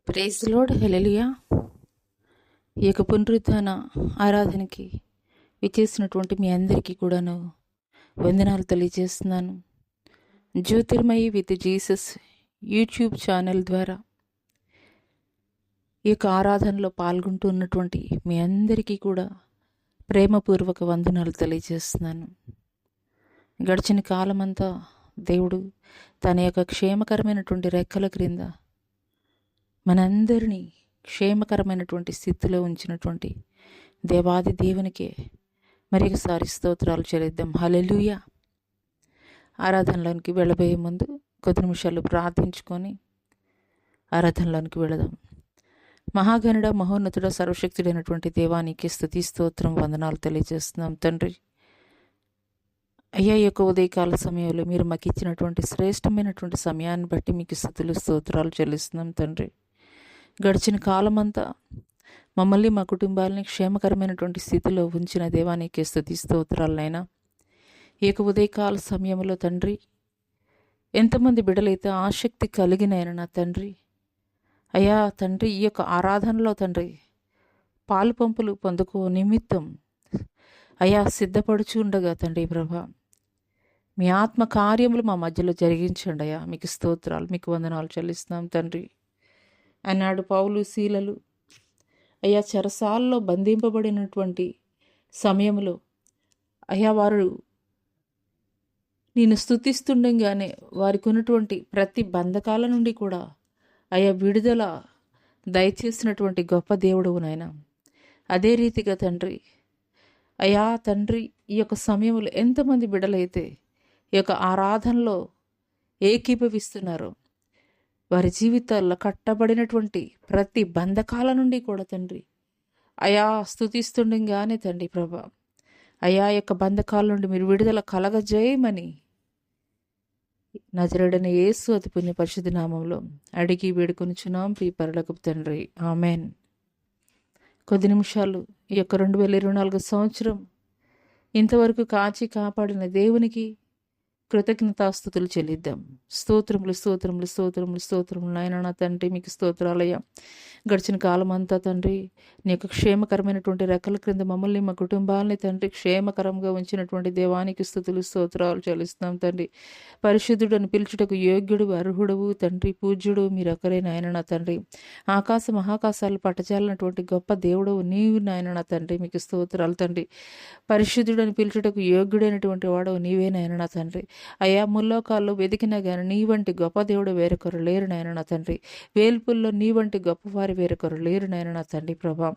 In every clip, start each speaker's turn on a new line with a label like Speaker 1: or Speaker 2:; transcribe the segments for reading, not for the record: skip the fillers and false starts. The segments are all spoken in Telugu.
Speaker 1: Praise lord. హల్లెలూయా. ఈ యొక్క పునరుత్థాన ఆరాధనకి విచ్చేసినటువంటి మీ అందరికీ కూడాను వందనాలు తెలియజేస్తున్నాను. Jyothirmayi with Jesus YouTube channel ద్వారా ఈ యొక్క ఆరాధనలో పాల్గొంటూ ఉన్నటువంటి మీ అందరికీ కూడా ప్రేమపూర్వక వందనాలు తెలియజేస్తున్నాను. గడిచిన కాలమంతా దేవుడు తన యొక్క క్షేమకరమైనటువంటి రెక్కల క్రింద మనందరినీ క్షేమకరమైనటువంటి స్థితిలో ఉంచినటువంటి దేవాది దేవునికే మరొకసారి స్తోత్రాలు చెల్లిద్దాం. హల్లెలూయా. ఆరాధనలోనికి వెళ్ళబోయే ముందు కొద్ది నిమిషాలు ప్రార్థించుకొని ఆరాధనలోనికి వెళదాం. మహాగణుడ, మహోన్నతుడ, సర్వశక్తుడైనటువంటి దేవానికి స్తుతి స్తోత్రం వందనాలు తెలియజేస్తున్నాం తండ్రి. అయ్యా, ఈ యొక్క ఉదయకాల సమయంలో మీరు మాకు ఇచ్చినటువంటి శ్రేష్టమైనటువంటి సమయాన్ని బట్టి మీకు స్తుతులు స్తోత్రాలు చెల్లిస్తున్నాం తండ్రి. గడిచిన కాలమంతా మమ్మల్ని మా కుటుంబాలని క్షేమకరమైనటువంటి స్థితిలో ఉంచిన దేవానికి స్తుతి స్తోత్రాలనైనా ఈ యొక్క ఉదయకాల సమయంలో తండ్రి, ఎంతమంది బిడ్డలైతే ఆసక్తి కలిగినైనా నా తండ్రి, అయ్యా తండ్రి, ఈ యొక్క ఆరాధనలో తండ్రి పాలు పంపులు పొందుకో నిమిత్తం అయ్యా సిద్ధపడుచు ఉండగా తండ్రి ప్రభా, మీ ఆత్మ కార్యములు మా మధ్యలో జరిగించండి అయ్యా. మీకు స్తోత్రాలు, మీకు వందనాలు చెల్లిస్తున్నాం తండ్రి. అన్నాడు పౌలు శీలలు అయ్యా చెరసాల్లో బంధింపబడినటువంటి సమయంలో అయ్యా వారు నేను స్తుతిస్తుండగానే వారికి ఉన్నటువంటి ప్రతి బంధకాల నుండి కూడా అయ్యా విడుదల దయచేసినటువంటి గొప్ప దేవుడు నాయన. అదే రీతిగా తండ్రి, అయ్యా తండ్రి, ఈ యొక్క సమయంలో ఎంతమంది బిడ్డలైతే ఈ యొక్క ఆరాధనలో ఏకీభవిస్తున్నారో వారి జీవితాల్లో కట్టబడినటువంటి ప్రతి బంధకాల నుండి కూడా తండ్రి అయా స్తుతిస్తుండగానే తండ్రి ప్రభా, అయా యొక్క బంధకాల నుండి మీరు విడుదల కలగజేయమని నజరేయుడైన యేసు అతి పుణ్య పరిశుద్ధ నామంలో అడిగి వేడుకొనుచున్నాం ప్రియ పరలోకపు తండ్రి, ఆమెన్. కొద్ది నిమిషాలు ఈ యొక్క 2024 సంవత్సరం ఇంతవరకు కాచి కాపాడిన దేవునికి కృతజ్ఞతాస్తుతులు చెల్లిద్దాం. స్తోత్రములు స్తోత్రములు స్తోత్రములు స్తోత్రములు నాయన నా తండ్రి, మీకు స్తోత్రాలయ్యా. గడిచిన కాలం అంతా తండ్రి నీ యొక్క క్షేమకరమైనటువంటి రెక్కల క్రింద మమ్మల్ని మా కుటుంబాలని తండ్రి క్షేమకరంగా ఉంచినటువంటి దేవానికి స్తుతులు స్తోత్రాలు చెల్లిస్తున్నాం తండ్రి. పరిశుద్ధుడు అని పిలుచుటకు యోగ్యుడు, అర్హుడవు తండ్రి, పూజ్యుడు మీరు ఒకరే నాయన నా తండ్రి. ఆకాశ మహాకాశాలు పట్టజాలినటువంటి గొప్ప దేవుడవు నీవు నాయన నా తండ్రి, మీకు స్తోత్రాలు తండ్రి. పరిశుద్ధుడు అని పిలుచుటకు యోగ్యుడైనటువంటి వాడవు నీవే నాయన నా తండ్రి. అయ్యా ముల్లోకాల్లో వెతికినా కానీ నీ వంటి గొప్ప దేవుడు వేరొకరు లేరు నాయన నా తండ్రి. వేల్పుల్లో నీ వంటి గొప్పవారి వేరొకరు లేరు నాయన నా తండ్రి ప్రభా.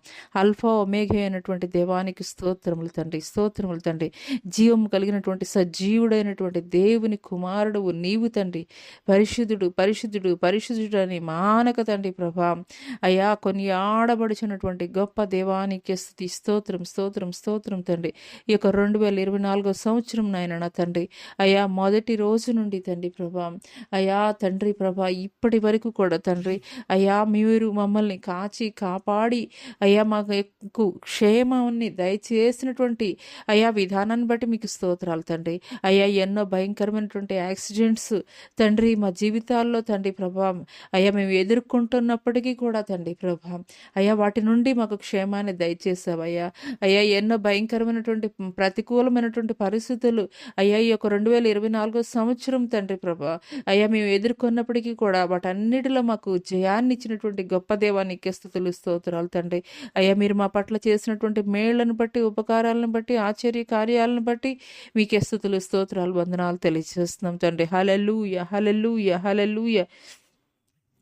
Speaker 1: అల్ఫా ఒమేఘ అయినటువంటి దేవానికి స్తోత్రములు తండ్రి, స్తోత్రములు తండ్రి. జీవము కలిగినటువంటి సజీవుడైనటువంటి దేవుని కుమారుడు నీవు తండ్రి. పరిశుద్ధుడు పరిశుద్ధుడు పరిశుద్ధుడు అని మానక తండ్రి ప్రభా. అయ్యా కొన్ని ఆడబడుచున్నటువంటి గొప్ప దేవానికి స్తుతి స్తోత్రం స్తోత్రం స్తోత్రం తండ్రి. ఈ యొక్క 2024 సంవత్సరం నాయన నా తండ్రి, అయ్యా మొదటి రోజు నుండి తండ్రి ప్రభా, అయ్యా తండ్రి ప్రభా ఇప్పటి వరకు కూడా తండ్రి అయ్యా మీరు మమ్మల్ని కాచి కాపాడి అయ్యా మాకు క్షేమాన్ని దయచేసినటువంటి అయ్యా విధానాన్ని బట్టి మీకు స్తోత్రాలు తండ్రి. అయ్యా ఎన్నో భయంకరమైనటువంటి యాక్సిడెంట్స్ తండ్రి మా జీవితాల్లో తండ్రి ప్రభా అయ్యా మేము ఎదుర్కొంటున్నప్పటికీ కూడా తండ్రి ప్రభా అయ్యా వాటి నుండి మాకు క్షేమాన్ని దయచేసావయ్యా. అయ్యా ఎన్నో భయంకరమైనటువంటి ప్రతికూలమైనటువంటి పరిస్థితులు అయ్యా ఈ యొక్క 2024 సంవత్సరం తండ్రి ప్రభా అయ్యా మేము ఎదుర్కొన్నప్పటికీ కూడా వాటన్నిటిలో మాకు జయాన్ని ఇచ్చినటువంటి గొప్ప దేవానికి స్తుతులు స్తోత్రాలు తండ్రి. అయ్యా మీరు మా పట్ల చేసినటువంటి మేళ్లను బట్టి, ఉపకారాలను బట్టి, ఆశ్చర్య కార్యాలను బట్టి మీకే స్తుతులు స్తోత్రాలు వందనాలు తెలియజేస్తున్నాం తండ్రి. హల్లెలూయా హల్లెలూయా హల్లెలూయా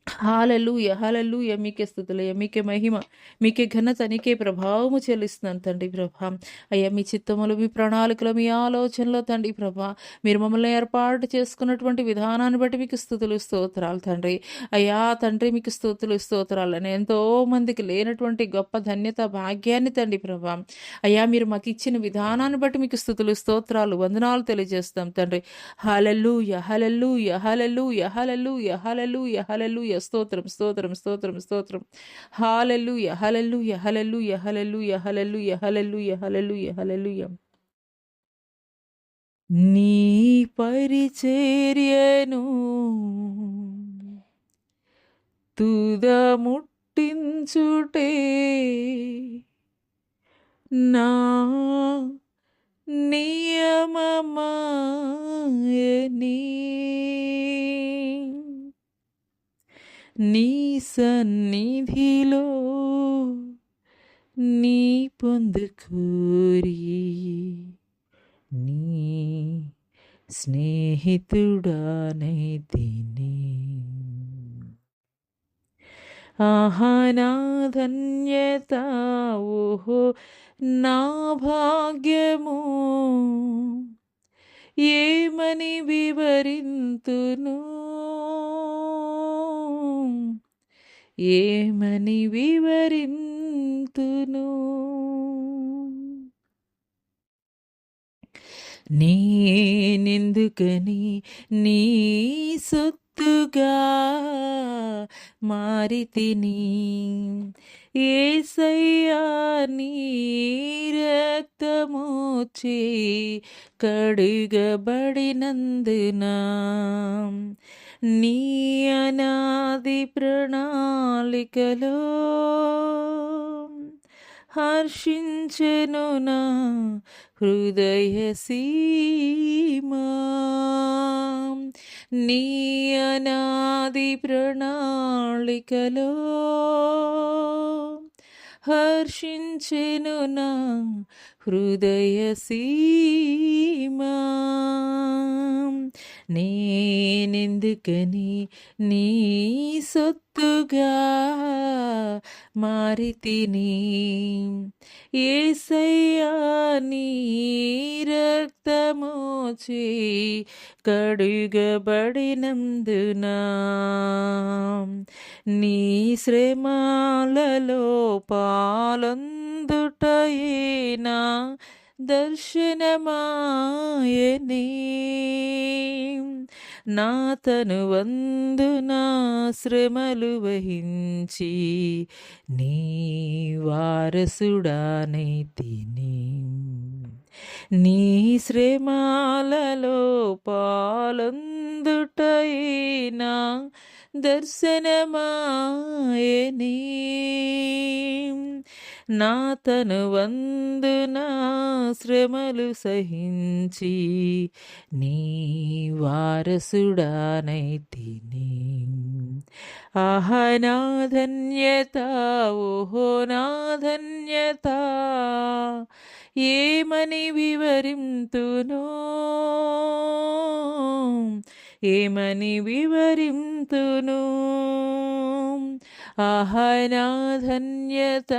Speaker 1: హల్లెలూయా హల్లెలూయా. మీకే స్తుతులయ్యా, మీకే మహిమ, మీకే ఘనత, నీకే ప్రభావము చెల్లిస్తున్నాను తండ్రి ప్రభా. అయ్యా మీ చిత్తములు, మీ ప్రణాళికలు, మీ ఆలోచనలో తండ్రి ప్రభా మీరు మమ్మల్ని ఏర్పాటు చేసుకున్నటువంటి విధానాన్ని బట్టి మీకు స్తుతులు స్తోత్రాలు తండ్రి. అయ్యా తండ్రి మీకు స్తుతులు స్తోత్రాలు అని ఎంతో మందికి లేనటువంటి గొప్ప ధన్యత భాగ్యాన్ని తండ్రి ప్రభా అయ్యా మీరు మాకు ఇచ్చిన విధానాన్ని బట్టి మీకు స్తుతులు స్తోత్రాలు వందనాలు తెలియజేస్తాం తండ్రి. హల్లెలూయా హల్లెలూయా హల్లెలూయా హల్లెలూయా హల్లెలూయా హల్లెలూయా. స్తోత్రం స్తోత్రం స్తోత్రం స్తోత్రం. హల్లెలూయా హల్లెలూయా హల్లెలూయా హల్లెలూయా హల్లెలూయా హల్లెలూయా హల్లెలూయా హల్లెలూయా. నీ పరిచర్యను తుద ముట్టించుటే నా నియమమాయని. నీ సన్నిధిలో నీ పొందుకోరి నీ స్నేహితుడానైతిని. ఆహా నా ధన్యత, ఓహో నా భాగ్యము, ఏమని వివరింతును, ఏమని వివరింతును. నేనెందుకని నీ సొత్తుగా మారితిని, యేసయ్యా నీ రక్తమోచి కడుగబడినందున, నీ అనాది ప్రణాళికలో హర్షించెను నా హృదయ సీమా. నీ అనాది ప్రణాళికలో హర్షించెను నా హృదయ సీమా. నేనెందుకని నీ సొత్తుగా మారితిని, యేసయ్యా నీ రక్తమోచి కడుగబడినందున, నీ శ్రమలలో పాలొందుటయేనా దర్శనమాయనే. నా తనువందున శ్రమలు వహించి నీ వారసుడానైతిని. నీ శ్రమలలో పాలొందుటయేనా దర్శనమాయనే. నా తనువందున శ్రమలు సహించి నీ వారసుడానైతిని. ఆహా నా ధన్యత, ఓహో నా ధన్యత, ఏమని వివరింతును, ఏమని వివరింతును. ఆహా నా ధన్యత,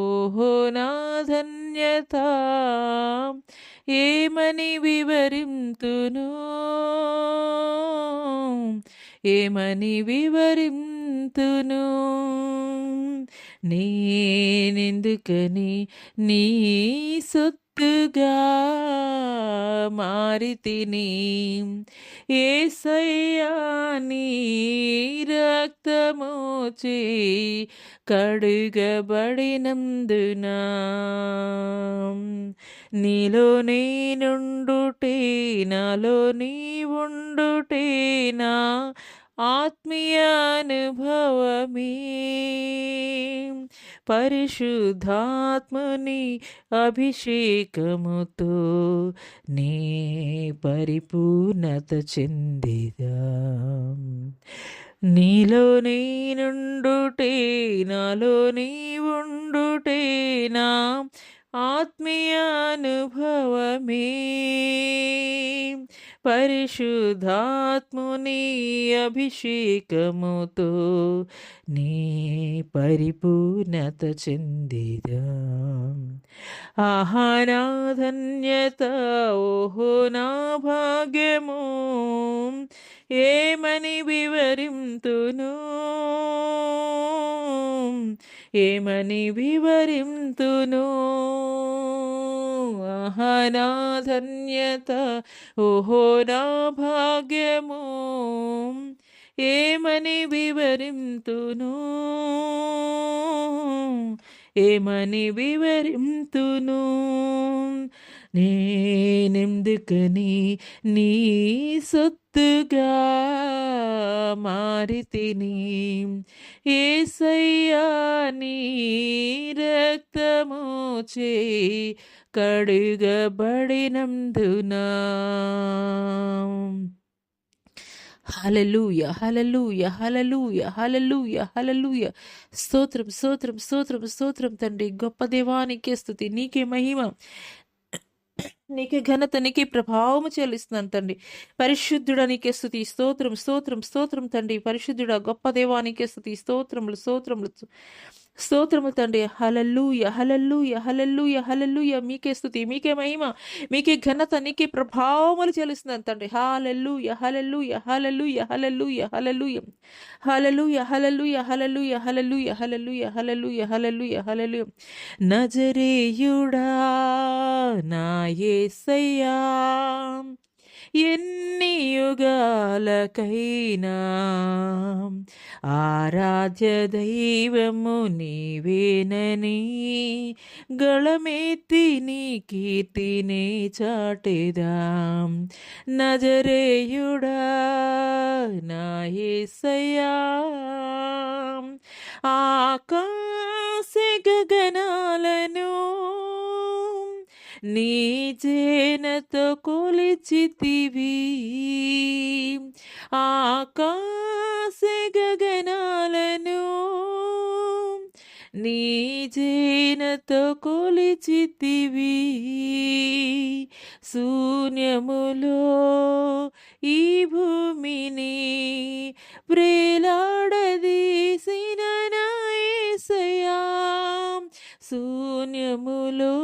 Speaker 1: ఓహో నా ధన్యత, ఏమని వివరింతును, ఏమని వివరింతును. నేనెందుకని నీ సొత్తుగా మారితిని, యేసయ్యా నీ రక్తమోచి కడుగబడినందున, నీలో నేనుండుటే నాలో నీవుండుటే నా ఆత్మీయ అనుభవమే. పరిశుద్ధాత్మని అభిషేకముతో నే పరిపూర్ణత చెందిదా. నీలో నేనుండుటే నాలో నీవుండుటే నా ఆత్మీయ అనుభవమే. పరిశుద్ధాత్ముని అభిషేకముతో నీ పరిపూర్ణత చెందిదా. ఆహా నా ధన్యత, ఓహో నా భాగ్యము, ఏమని వివరింతును, ఏమని వివరింతును. ఆహా నా ధన్యత, ఓహో నా భాగ్యము, ఏమని వివరింతును, ఏమని వివరింతును. నేనెందుకని నీ సొత్తు సొత్తుగా మారితిని. యేసయ్యా నీ రక్తము చే కడుగబడినందున. హల్లెలూయా, హల్లెలూయా, హల్లెలూయా, హల్లెలూయా, హల్లెలూయా. స్తోత్రం, స్తోత్రం, స్తోత్రం, స్తోత్రం తండ్రి. గొప్ప దేవా నీకే స్తుతి, నీకే మహిమ, నీకే ఘనత, నీకే ప్రభావము చెల్లిస్తున్నాను తండ్రి. పరిశుద్ధుడా నీకే స్తుతి, స్తోత్రం, స్తోత్రం, స్తోత్రం తండ్రి. పరిశుద్ధుడా గొప్ప దేవా నీకే స్తుతి, స్తోత్రములు, స్తోత్రములు, స్తోత్రములు తండ్రి. హల్లెలూయా, హల్లెలూయా, హల్లెలూయా, హల్లెలూయా. మీకే స్తుతి, మీకే మహిమ, మీకే ఘనత, నీకే ప్రభావములు చెల్లిస్తున్నాను తండ్రి. హల్లెలూయా, హల్లెలూయా, హల్లెలూయా, హల్లెలూయా, హల్లెలూయా, హల్లెలూయా, హల్లెలూయా, హల్లెలూయా, హల్లెలూయా, హల్లెలూయా, హల్లెలూయా, హల్లెలూయా, హల్లెలూయా. నజరేయుడా నా యేసయ్యా, ఎన్ని యుగాలకైనా ఆరాధ్య దైవము నీవేనని గళమెత్తి నీ కీర్తినే చాటెదాం. నజరేయుడా నా యేసయ్యా, ఆకాశ గగనాలను నీ జేనతో కొలిచితివి. ఆకాశ గగనాలను నీ జేనతో కొలిచితివి. శూన్యములో ఈ భూమిని వ్రేలాడదీసిన నా యేసయ్యా, శూన్యములో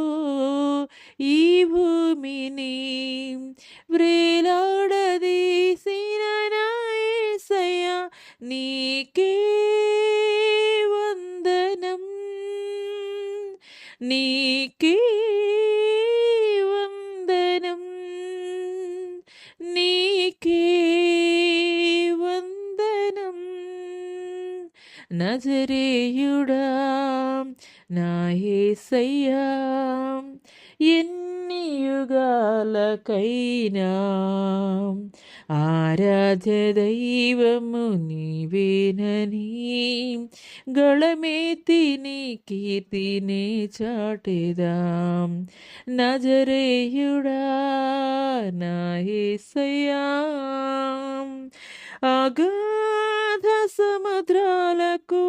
Speaker 1: ఈ భూమిని వ్రేలాడదీసిన నా యేసయ్యా, నీకే వందనం, నీకే వందనం, నీకే వందనం. నజరేయుడా నా యేసయ్యా, ఎన్ని యుగాలకైనా ఆరాధ్య దైవము నీవేనని గళమెత్తి నీ కీర్తినే చాటెదాం. నజరేయుడా నా యేసయ్యా, అగాధ సముద్రాలకు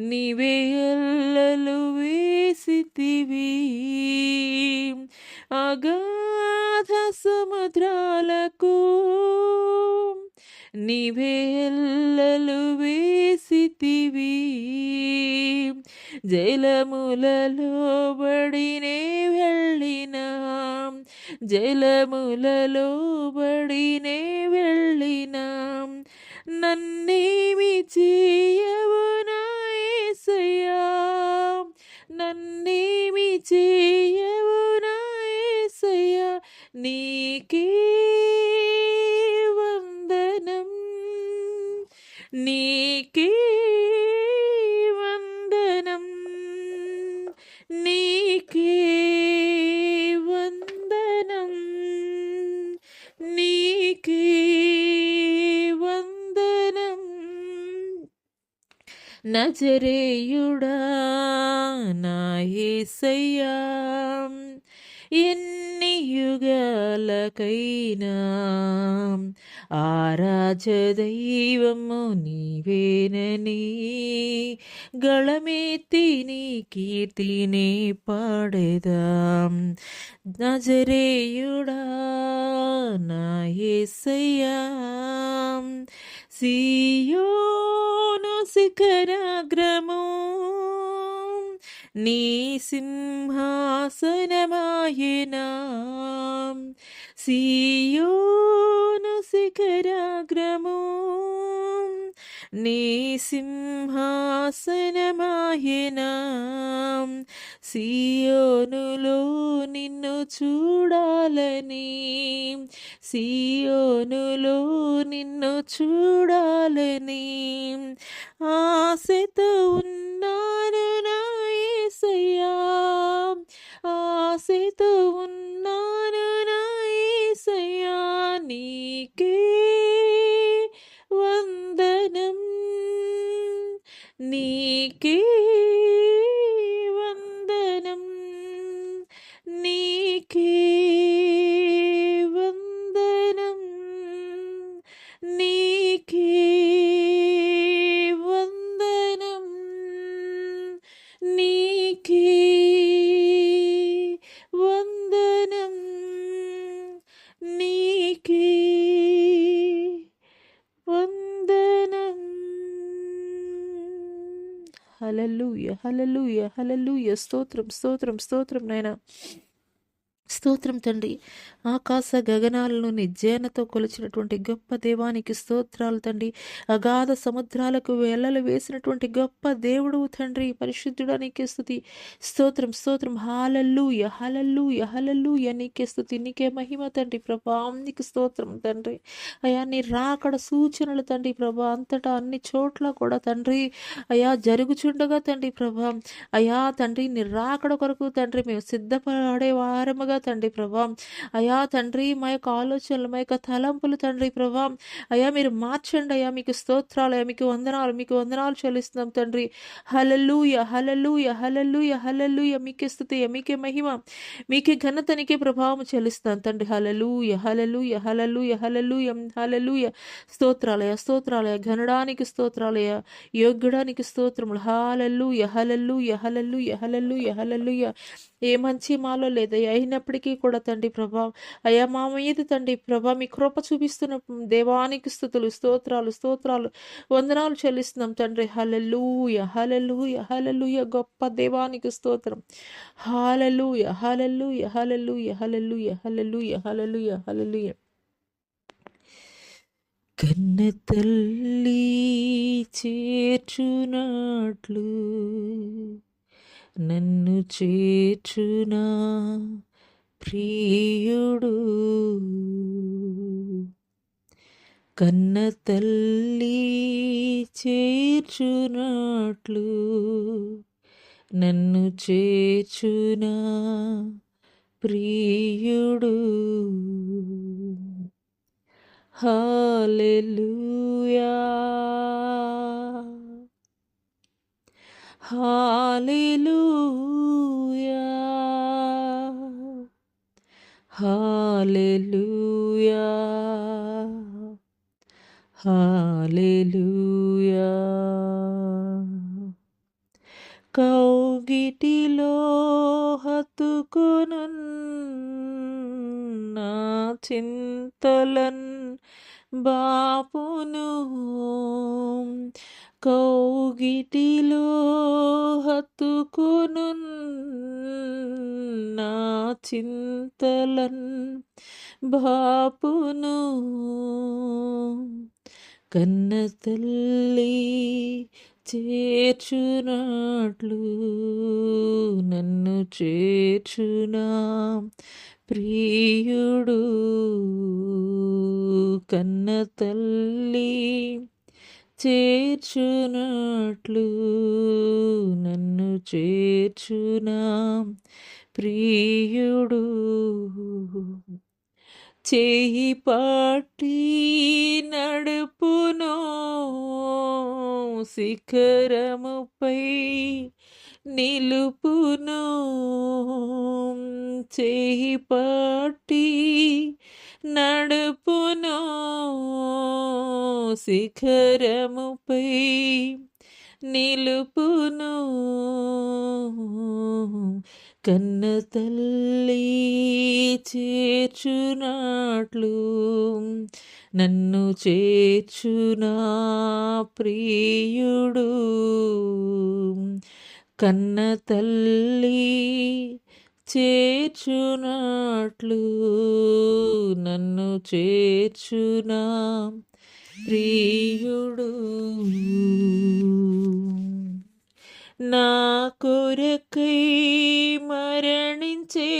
Speaker 1: నీవే అల్లలు వేసితివి. అగాధ సముద్రాలకు నీవే అల్లలు వేసితివి. జలములలో బడినే వెళ్ళినా, జలములలో బడినే వెళ్ళినా నన్నేమి చేయవు నా యేసయ్యా, నన్నేమి చేయవు నా యేసయ్యా, నీకే వందనం, నీకే వందనం, నీకే వందనం, నీకే వందనం. నజరేయుడా నా యేసయ్యా, ఎన్ని యుగాలకైనా ఆరాధ్య దైవము నీవేనని గళమెత్తి నీ కీర్తిని పాడెదాం. నజరేయుడా నా యేసయ్యా, సీయోను శిఖరాగ్రము నీ సింహాసనమాయెనా. సీయోను శిఖరాగ్రము నీ సింహాసనమాయెనా. సియోనులో నిన్ను చూడాలని, సియోనులో నిన్ను చూడాలని ఆశతో ఉన్నాను నా యేసయ్యా, ఆశతో ఉన్నాను నా యేసయ్యా, నీకే వందనం, నీకే వందనం, నీకే వందనం, నీకే వందనం, నీకే వందనం, నీకే వందనం. హల్లెలూయా, హల్లెలూయా, హల్లెలూయా. స్తోత్రం, స్తోత్రం, స్తోత్రం నాయనా. స్తోత్రం తండ్రి. ఆకాశ గగనాలను నిజ్జానతో కొలిచినటువంటి గొప్ప దేవానికి స్తోత్రాలు తండ్రి. అగాధ సముద్రాలకు వెల్లలు వేసినటువంటి గొప్ప దేవుడు తండ్రి. పరిశుద్ధుడా నీకే స్తుతి. స్తోత్రం, స్తోత్రం. హల్లెలూయా, హల్లెలూయా, హల్లెలూయా. నీకే స్తుతి, నీకే మహిమ తండ్రి ప్రభా. నీకు స్తోత్రం తండ్రి. అయా నీ రాకడ సూచనలు తండ్రి ప్రభా, అంతటా అన్ని చోట్ల కూడా తండ్రి అయా జరుగుచుండగా తండ్రి ప్రభా, అయా తండ్రి నీ రాకడ కొరకు తండ్రి మేము సిద్ధపడే వారముగా తండ్రి ప్రభా, అయా తండ్రి మా యొక్క ఆలోచనలు, మా యొక్క తలంపులు తండ్రి ప్రభా, అయా మీరు మార్చండి అయ్యా. మీకు స్తోత్రాలు అయ్యా, మీకు వందనాలు, మీకు వందనాలు చెల్లిస్తున్నాం తండ్రి. హల్లెలూయా, హల్లెలూయా, హల్లెలూయా, హల్లెలూయా. మీకే స్తుతి, మీకే మహిమ, మీకే ఘనత, నీకే ప్రభావం చెల్లిస్తాను తండ్రి. హల్లెలూయా, హల్లెలూయా, హల్లెలూయా, హల్లెలూయా, హల్లెలూయా. స్తోత్రాలయ, స్తోత్రాలయ, ఘనడానికి స్తోత్రాలయ, యోగ్యుడానికి స్తోత్రములు. హల్లెలూయా, హల్లెలూయా, హల్లెలూయా, హల్లెలూయా, హల్లెలూయా. ఏ మంచి మాలో లేదయ్యా, అయినప్పటికీ కూడా తండ్రి ప్రభా, అయ్యా మా మీద తండ్రి ప్రభా మీ కృప చూపిస్తున్న దేవానికి స్తుతులు, స్తోత్రాలు, స్తోత్రాలు, వందనాలు చెల్లిస్తున్నాం తండ్రి. హల్లెలూయా, హల్లెలూయా, హల్లెలూయా. గొప్ప దేవానికి స్తోత్రం. హల్లెలూయా, హల్లెలూయా, హల్లెలూయా, హల్లెలూయా, హల్లెలూయా, హల్లెలూయా, హల్లెలూయా. కన్న తల్లి చేర్చునట్లు నన్ను చేర్చునా ప్రియుడు, కన్న తల్లి చేర్చునట్లు నన్ను చేర్చునా ప్రియుడు. హల్లెలూయా, హల్లెలూయా, హల్లెలూయా, హల్లెలూయా. కౌగిటిలో హత్తుకొను నా చింతలన్ బాపును, కౌగిటిలో హత్తుకొను నా చింతలన్ బాపును, కన్న తల్లి చేర్చునట్లు నన్ను చేర్చునా ప్రియుడు, కన్న తల్లి చేర్చునట్లు నన్ను చేర్చునా ప్రియుడు. చేయి పట్టి నడుపును శిఖరముపై నిలుపును, చేయి పట్టి నడుపును శిఖరముపై నిలుపును, కన్న తల్లి చేర్చునట్లు నన్ను చేర్చునా ప్రియుడు, కన్న తల్లి చేర్చునట్లు నన్ను చేర్చునా ప్రియుడు. నా కొరకై మరణించే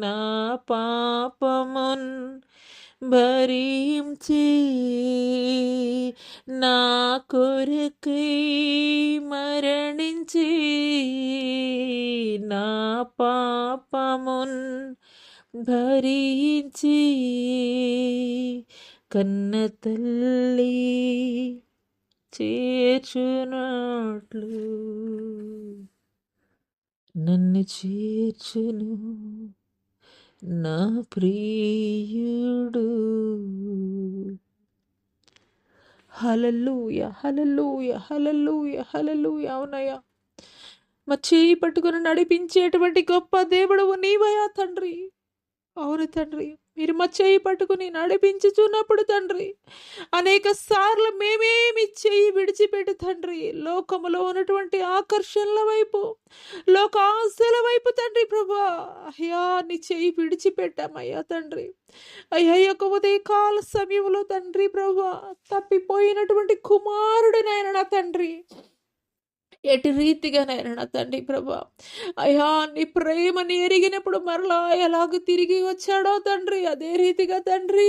Speaker 1: నా పాపమున్ భరించి, నా కొరకై మరణించి నా పాపమున్ భరించి కన్న తల్లి చేర్చునట్లు నన్ను చేర్చును నా ప్రియుడు. హల్లెలూయా, హల్లెలూయా, హల్లెలూయా, హల్లెలూయా. అవునయ్యా, మా చేయి పట్టుకుని నడిపించేటువంటి గొప్ప దేవుడవు నీవయ్యా తండ్రి. అవును తండ్రి, మీరు మా చేయి పట్టుకుని నడిపించుచున్నప్పుడు తండ్రి, అనేక సార్లు మేమేమి చేయి విడిచిపెట్టి తండ్రి లోకములో ఉన్నటువంటి ఆకర్షణల వైపు, లోక ఆశల వైపు తండ్రి ప్రభా, అయ్యా నీ చేయి విడిచిపెట్టామయ్యా తండ్రి. అయ్యా యొక్క ఉదయకాల సమయంలో తండ్రి ప్రభా, తప్పిపోయినటువంటి కుమారుడినైనా నా తండ్రి ఎటు రీతిగానైనా నా తండ్రి ప్రభా, అయ్యా నీ ప్రేమని ఎరిగినప్పుడు మరలా ఎలాగ తిరిగి వచ్చాడో తండ్రి, అదే రీతిగా తండ్రి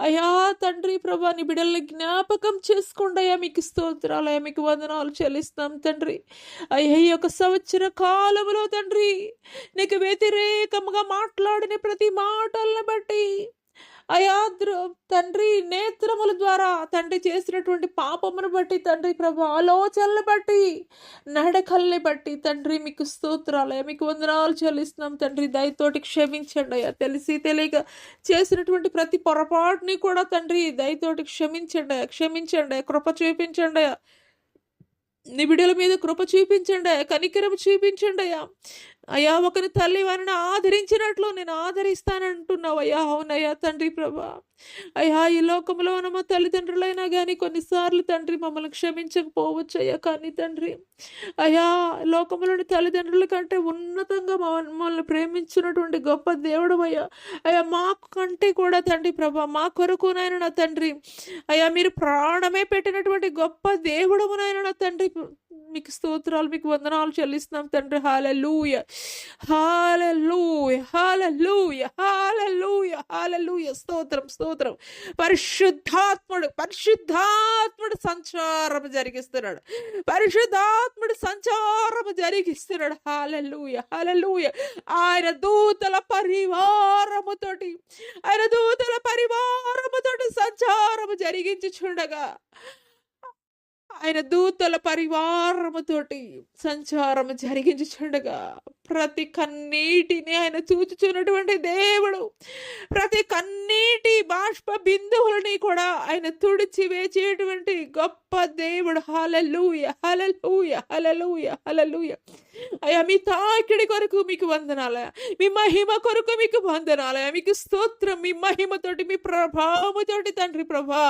Speaker 1: అయ్యా తండ్రి ప్రభా, నీ బిడ్డల్ని జ్ఞాపకం చేసుకోండి అయ్యా. మీకు స్తోత్రాలు అయ్యా, మీకు వందనాలు చెల్లిస్తాం తండ్రి. అయ్యా ఈ యొక్క సంవత్సర కాలంలో తండ్రి నీకు వ్యతిరేకముగా మాట్లాడిన ప్రతి మాటలను బట్టి అయా తండ్రి నేత్రముల ద్వారా తండ్రి చేసినటువంటి పాపమును బట్టి తండ్రి ప్రభు, ఆలోచనలు బట్టి, నడకల్ని బట్టి తండ్రి మీకు స్తోత్రాలయ, మీకు వందనాలు చెల్లిస్తున్నాం తండ్రి. దయతోటి క్షమించండి అయ్యా. తెలిసి తెలియక చేసినటువంటి ప్రతి పొరపాటుని కూడా తండ్రి దయతోటి క్షమించండి అయ్యా, క్షమించండి అయ్యా, కృప చూపించండి అయ్యా. నీ బిడ్డల మీద కృప చూపించండి అయ్యా, కనికరం చూపించండి అయ్యా. అయ్యా ఒకరి తల్లి వారిని ఆదరించినట్లు నేను ఆదరిస్తానంటున్నావు అయ్యా. అవునయ్యా తండ్రి ప్రభా, అయ్యా ఈ లోకంలో ఉన్న మా తల్లిదండ్రులైనా కానీ కొన్నిసార్లు తండ్రి మమ్మల్ని క్షమించకపోవచ్చు అయ్యా. కానీ తండ్రి అయ్యా లోకంలోని తల్లిదండ్రుల కంటే ఉన్నతంగా మమ్మల్ని ప్రేమించినటువంటి గొప్ప దేవుడు అయ్యా. అయ్యా మా కంటే కూడా తండ్రి ప్రభా, మా కొరకునైనా నా తండ్రి అయ్యా మీరు ప్రాణమే పెట్టినటువంటి గొప్ప దేవుడునైనా నా తండ్రి, మీకు స్తోత్రాలు, మీకు వందనాలు చెల్లిస్తున్నాం తండ్రి. హల్లెలూయా, హల్లెలూయా, హల్లెలూయా, హల్లెలూయా, హల్లెలూయా. స్తోత్రం, స్తోత్రం. పరిశుద్ధాత్ముడు సంచారం జరిగిస్తున్నాడు, పరిశుద్ధాత్ముడు సంచారం జరిగిస్తున్నాడు. హల్లెలూయా, హల్లెలూయా. ఆయన దూతల పరివారముతోటి సంచారము జరిగించుచుండగా, ఆయన దూతల పరివారముతోటి సంచారం జరిగించుచుండగా ప్రతి కన్నీటిని ఆయన చూచుచున్నటువంటి దేవుడు, ప్రతి కన్నీటి బాష్ప బిందువులని కూడా ఆయన తుడిచి వేచేటువంటి గొప్ప దేవుడు. హల్లెలూయా, హల్లెలూయా, హల్లెలూయా, హల్లెలూయా. అయ్యా మీ తాకిడి కొరకు మీకు వందనాలయ, మీ మహిమ కొరకు మీకు వందనాలయ, మీకు స్తోత్రం. మీ మహిమతోటి, మీ ప్రభావముతోటి తండ్రి ప్రభా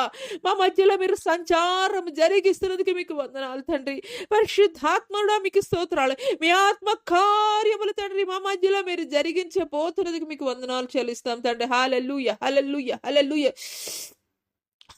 Speaker 1: మా మధ్యలో మీరు సంచారం జరిగిస్తున్నందుకు మీకు వందనాలు తండ్రి. పరిశుద్ధాత్ముడా మీకు స్తోత్రాలు. మీ ఆత్మ కార్యములు తండ్రి మా మధ్యలో మీరు జరిగించబోతున్నందుకు మీకు వందనాలు చెల్లిస్తాం తండ్రి. హల్లెలూయా, హల్లెలూయా, హల్లెలూయా,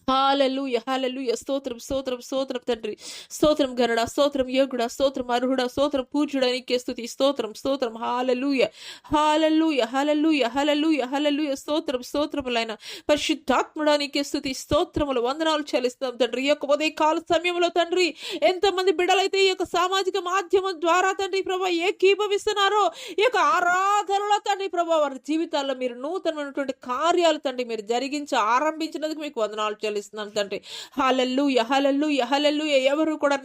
Speaker 1: హల్లెలూయా, హల్లెలూయా. స్తోత్రం, స్తోత్రం, స్తోత్రం తండ్రి. స్తోత్రం గరుడా, స్తోత్రం యోగుడా, స్తోత్రం అర్హుడా, స్తోత్రం పూజ్యుడా, నీకే స్తుతి. స్తోత్రం, స్తోత్రం. హల్లెలూయా, హల్లెలూయా, హల్లెలూయా, హల్లెలూయా, హల్లెలూయా. స్తోత్రం, స్తోత్రములైన పరిశుద్ధాత్ముడా నీకే స్తుతి, స్తోత్రములు, వందనాలు చెల్లిస్తాం తండ్రి. ఈ యొక్క ఉదయ కాల సమయంలో తండ్రి ఎంతమంది బిడ్డలైతే ఈ యొక్క సామాజిక మాధ్యమం ద్వారా తండ్రి ప్రభా ఏకీభవిస్తున్నారో, ఈ యొక్క ఆరాధనలో తండ్రి ప్రభా వారి జీవితాల్లో మీరు నూతనమైనటువంటి కార్యాలు తండ్రి మీరు జరిగించి ఆరంభించినందుకు మీకు వందనాలు చెల్లిస్తాం తండ్రి. హల్లెలూయా, హల్లెలూయా, హల్లెలూయా. ఎవరు కూడా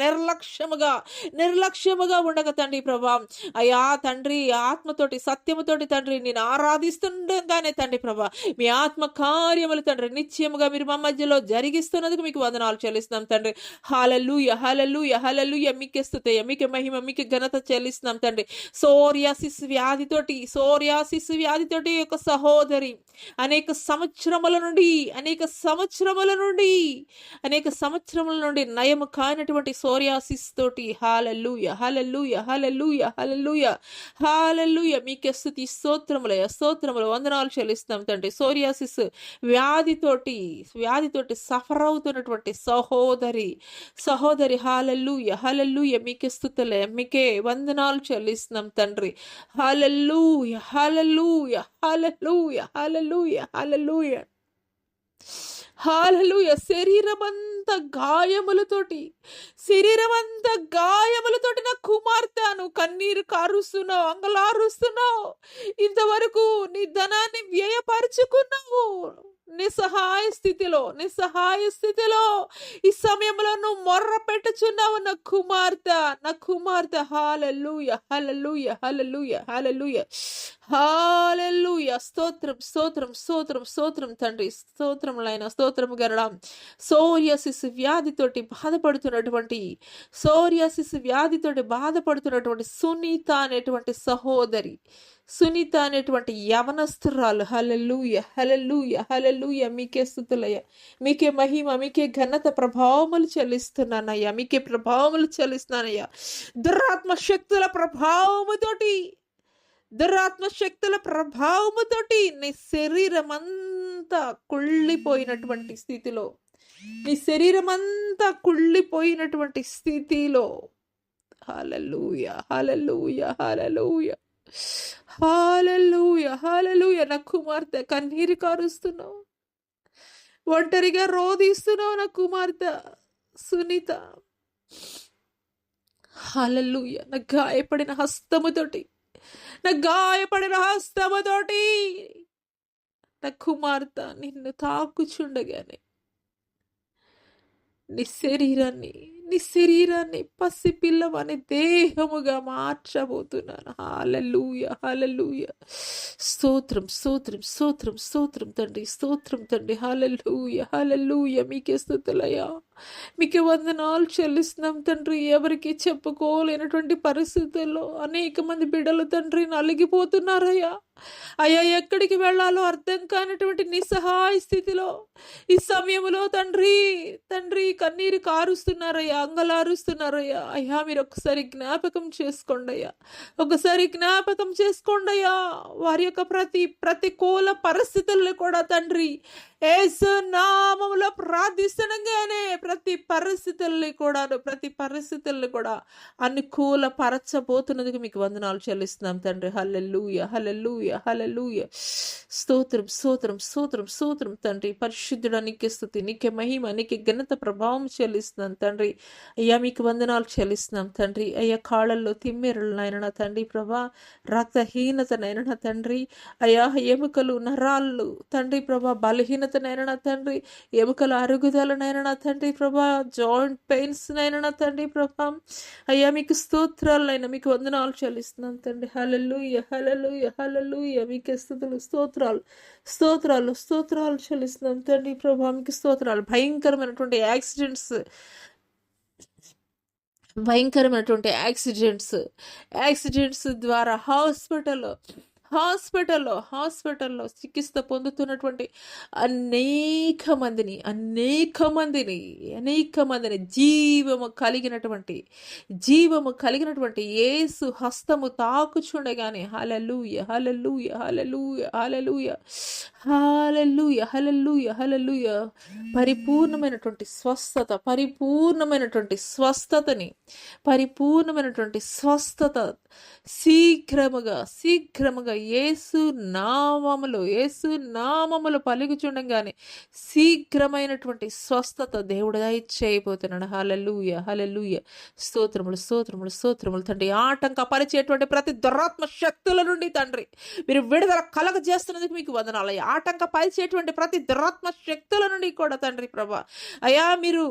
Speaker 1: నిర్లక్ష్యముగా ఉండక తండ్రి ప్రభా అయ్యా తండ్రి ఆత్మతోటి సత్యముతోటి తండ్రి నేను ఆరాధిస్తుండగానే తండ్రి ప్రభా మీ ఆత్మ కార్యములు తండ్రి నిశ్చయముగా మీరు మా మధ్యలో జరిగిస్తున్నందుకు మీకు వందనాలు చెల్లిస్తున్నాం తండ్రి. హల్లెలూయా, హల్లెలూయా, హల్లెలూయా. మీకే స్తుతి, మీకే మహిమ, మీకే ఘనత చెల్లిస్తున్నాం తండ్రి. సోరియాసిస్ వ్యాధితోటి ఒక సహోదరి అనేక సంవత్సరముల నుండి నయము కానటువంటి సోరియాసిస్ తోటి హల్లెలూయా, హల్లెలూయా, హల్లెలూయా, హల్లెలూయా, హల్లెలూయా. మీకే స్తుతి, స్తోత్రములయ, స్తోత్రములు, వందనాలు చెల్లిస్తాం తండ్రి. సోరియాసిస్ వ్యాధితోటి సఫర్ అవుతున్నటువంటి సహోదరి హల్లెలూయా, హల్లెలూయా. మీకే స్తుతులయ, మీకే వందనాలు చెల్లిస్తున్నాం తండ్రి. హల్లెలూయా, హల్లెలూయా, హల్లెలూయా, హల్లెలూయా, హల్లెలూయా. హల్లెలూయా. శరీరమంతా గాయములతోటి నా కుమార్తె నువ్వు కన్నీరు కారుస్తున్నావు, అంగలారుస్తున్నావు. ఇంతవరకు నీ ధనాన్ని వ్యయపరుచుకున్నావు. నిస్సహాయ స్థితిలో ఈ సమయంలో నువ్వు మొర్ర పెట్టుచున్నావు. నా కుమార్తె. హల్లెలూయా, హల్లెలూయా, హల్లెలూయా, హల్లెలూయా, హల్లెలూయా. స్తోత్రం తండ్రి. స్తోత్రములైన స్తోత్రము గరడం. సోరియాసిస్ వ్యాధితోటి బాధపడుతున్నటువంటి సునీత అనేటువంటి యవనస్తురాలు. హల్లెలూయా, హల్లెలూయా, హల్లెలూయా. మీకే స్తుతులయ్యా, మీకే మహిమ, మీకే ఘనత ప్రభావములు చెల్లిస్తున్నానయ్యా. దురాత్మ శక్తుల ప్రభావముతోటి నీ శరీరమంతా కుళ్ళిపోయినటువంటి స్థితిలో హల్లెలూయా, హల్లెలూయా, హల్లెలూయా, హల్లెలూయా, హల్లెలూయా. నా కుమార్తె కన్నీరు కారుస్తున్నావు, ఒంటరిగా రోధిస్తున్నావు. నా కుమార్తె సునీత. హల్లెలూయా. నా గాయపడిన హస్తముతోటి నా కుమార్తె నిన్ను తాకుచుండగానే నీ శరీరాన్ని పసిపిల్లవని దేహముగా మార్చబోతున్నాను. హల్లెలూయా, హల్లెలూయా. స్తోత్రం తండ్రి. హల్లెలూయా, హల్లెలూయా. మీకే స్తుతులయ్యా, మీకే వందనాలు చెల్లిస్తున్నాం తండ్రి. ఎవరికి చెప్పుకోలేనటువంటి పరిస్థితుల్లో అనేక మంది బిడ్డలు తండ్రి నలిగిపోతున్నారయ్యా. ఎక్కడికి వెళ్ళాలో అర్థం కానటువంటి నిస్సహాయ స్థితిలో ఈ సమయంలో తండ్రి కన్నీరు కారుస్తున్నారయ్యా, అంగలారుస్తున్నారయ్యా. మీరు ఒకసారి జ్ఞాపకం చేసుకోండయ్యా. వారి యొక్క ప్రతికూల పరిస్థితుల్లో కూడా తండ్రి యేసు నామములో ప్రార్థిస్తుండగానే ప్రతి పరిస్థితుల్ని కూడా అనుకూలపరచబోతున్నందుకు మీకు వందనాలు చెల్లిస్తున్నాం తండ్రి. హల్లెలూయా, హల్లెలూయా, హల్లెలూయా. స్తోత్రం తండ్రి. పరిశుద్ధుడా నీకే స్తుతి, నీకే మహిమ, నీకే ఘనత ప్రభావం చెల్లిస్తున్నాం తండ్రి. మీకు వందనాలు చెల్లిస్తున్నాం తండ్రి. కాళ్ళల్లో తిమ్మెరలు నాయన తండ్రి ప్రభా, రక్తహీనతనైనా తండ్రి. ఎముకలు నరాళ్ళు తండ్రి ప్రభా, బలహీనత నైనా తండ్రి, ఎముకల అరుగుదలనైనా తండ్రి ప్రభా, జాయింట్ పెయిన్స్ నైనా తండ్రి ప్రభా. మీకు స్తోత్రాలైనా, మీకు వందనాలు చెల్లిస్తున్నాం తండ్రి. హల్లెలూయా, హల్లెలూయా, హల్లెలూయా. మీకే స్తుతులు, స్తోత్రాలు చెల్లిస్తున్నాం తండ్రి ప్రభా. మీకు స్తోత్రాలు. భయంకరమైనటువంటి యాక్సిడెంట్స్ ద్వారా హాస్పిటల్లో చికిత్స పొందుతున్నటువంటి అనేక మందిని జీవము కలిగినటువంటి యేసు హస్తము తాకుచుండగానే హల్లెలూయా, హల్లెలూయా, హల్లెలూయా, హల్లెలూయా, హల్లెలూయా, హల్లెలూయా, హల్లెలూయా. పరిపూర్ణమైనటువంటి స్వస్థత శీఘ్రముగా యేసు నామములో పలుకుచుండగానే శీఘ్రమైనటువంటి స్వస్థత దేవుడు దయచేయబోతున్నాడు. హల్లెలూయా, హల్లెలూయా. స్తోత్రములు తండ్రి. ఆటంకపరిచేటువంటి ప్రతి దురాత్మ శక్తుల నుండి తండ్రి మీరు విడుదల కలగజేస్తున్నందుకు మీకు వందనాలు. ఆటంకపరిచేటువంటి ప్రతి దురాత్మ శక్తుల నుండి కూడా తండ్రి ప్రభా మీరు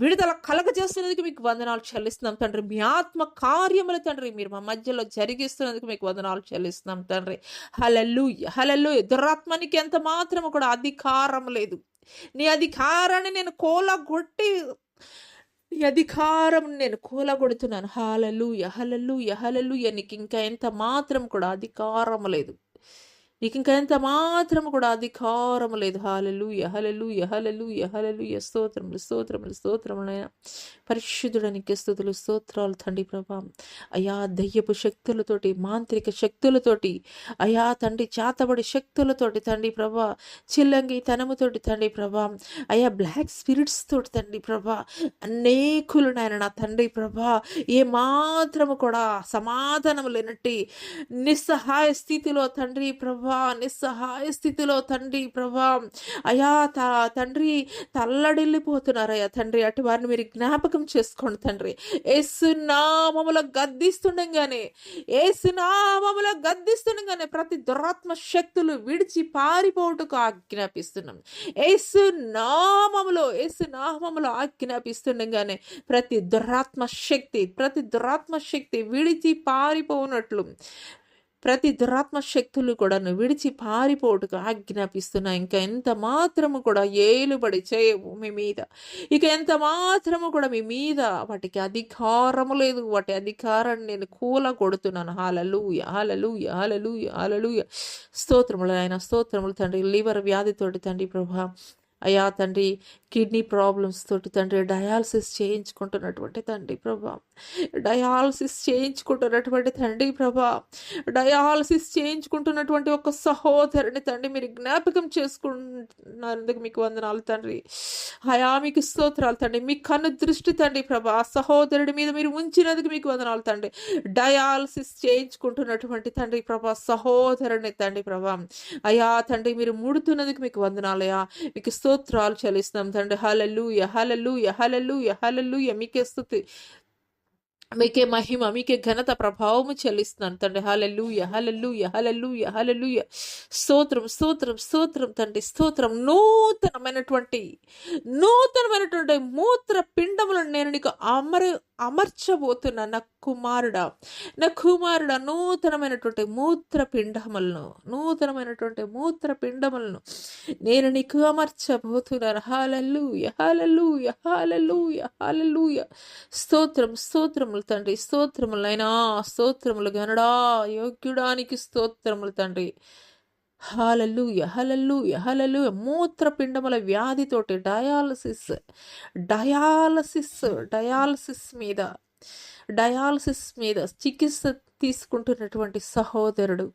Speaker 1: విడుదల కలగజేస్తున్నందుకు మీకు వందనాలు చెల్లిస్తున్నాం తండ్రి. మీ ఆత్మ కార్యములు తండ్రి మీరు మా మధ్యలో జరిగిస్తున్నందుకు మీకు వందనాలు చెల్లిస్తున్నాం తండ్రి. హల్లెలూయా, హల్లెలూయా. దురాత్మనికి ఎంత మాత్రము కూడా అధికారం లేదు. నీ అధికారాన్ని నేను కూలగొడుతున్నాను. హల్లెలూయా, హల్లెలూయా, హల్లెలూయా. నీకు ఇంకా ఎంత మాత్రం కూడా అధికారం లేదు. హల్లెలూయా, హల్లెలూయా, హల్లెలూయా, హల్లెలూయా. స్తోత్రములైనా పరిశుద్ధుడానికి స్తుతులు, స్తోత్రాలు తండ్రి ప్రభా. దయ్యపు శక్తులతోటి, మాంత్రిక శక్తులతోటి తండ్రి, చాతబడి శక్తులతోటి తండ్రి ప్రభా, చిల్లంగి తనముతోటి తండ్రి ప్రభా, బ్లాక్ స్పిరిట్స్ తోటి తండ్రి ప్రభా, అనేకులు నాయన తండ్రి ప్రభా, ఏ మాత్రము కూడా సమాధానం లేనట్టి నిస్సహాయ స్థితిలో తండ్రి ప్రభా ప్రభా నిస్సహాయ స్థితిలో తండ్రి ప్రభా అయా తండ్రి తల్లడిల్లిపోతున్నారయ్యా తండ్రి, అటు వారిని మీరు జ్ఞాపకం చేసుకోండి తండ్రి. ఏసునామములో గద్దిస్తుండగానే ప్రతి దురాత్మ శక్తులు విడిచి పారిపోవుటకు ఆజ్ఞాపిస్తున్నాం. ఏసునామములో ఆజ్ఞాపిస్తుండగానే ప్రతి దురాత్మ శక్తి విడిచి పారిపోనట్లు, ప్రతి దురాత్మ శక్తులు కూడా విడిచి పారిపోటుకు ఆజ్ఞాపిస్తున్నా. ఇంకా ఎంత మాత్రము కూడా ఏలుబడి చేయవు మీ మీద, ఇక ఎంత మాత్రము కూడా మీ మీద వాటికి అధికారము లేదు. వాటి అధికారాన్ని నేను కూలగొడుతున్నాను. హల్లెలూయా, హల్లెలూయా, హల్లెలూయా, హల్లెలూయా. స్తోత్రములు ఆయన, స్తోత్రములు తండ్రి. లివర్ వ్యాధితోటి తండ్రి ప్రభా అయా తండ్రి, కిడ్నీ ప్రాబ్లమ్స్ తోటి తండ్రి డయాలసిస్ చేయించుకుంటున్నటువంటి తండ్రి ప్రభా, డయాలసిస్ చేయించుకుంటున్నటువంటి ఒక సహోదరుని తండ్రి మీరు జ్ఞాపకం చేసుకున్నందుకు మీకు వందనాలు తండ్రి. అయా మీకు స్తోత్రాలు తండ్రి. మీ కన్ను దృష్టి తండ్రి ప్రభా సహోదరుడి మీద మీరు ఉంచినందుకు మీకు వందనాలు తండ్రి. డయాలసిస్ చేయించుకుంటున్నటువంటి తండ్రి ప్రభా సహోదరుని తండ్రి ప్రభా అయా తండ్రి మీరు ముడుతున్నందుకు మీకు వందనాలయా, మీకు స్తోత్రాలు చెల్లిస్తున్నాం తండ్రి. హల్లెలూయా, హల్లెలూయా, హల్లెలూయా, హల్లెలూయా. మీకే స్తుతి, మీకే మహిమ, మీకే ఘనత ప్రభావము చెల్లిస్తున్నాను తండ్రి. హల్లెలూయా, హల్లెలూయా, హల్లెలూయా, హల్లెలూయా. స్తోత్రం, స్తోత్రం, స్తోత్రం తండ్రి, స్తోత్రం. నూతనమైనటువంటి మూత్ర పిండములను నేను నీకు అమర్చబోతున్నా. నా కుమారుడా నూతనమైనటువంటి మూత్ర పిండములను నేను నీకు అమర్చబోతున్నాను. హల్లెలూయా, హల్లెలూయా, హల్లెలూయా, హల్లెలూయా. స్తోత్రములు తండ్రి, స్తోత్రములు అయినా, స్తోత్రములు గనుడా యోగ్యుడానికి స్తోత్రములు తండ్రి. హల్లెలూయా, హల్లెలూయా, హల్లెలూయా. మూత్రపిండముల వ్యాధితోటి డయాలసిస్ మీద చికిత్స తీసుకుంటున్నటువంటి సహోదరుడు,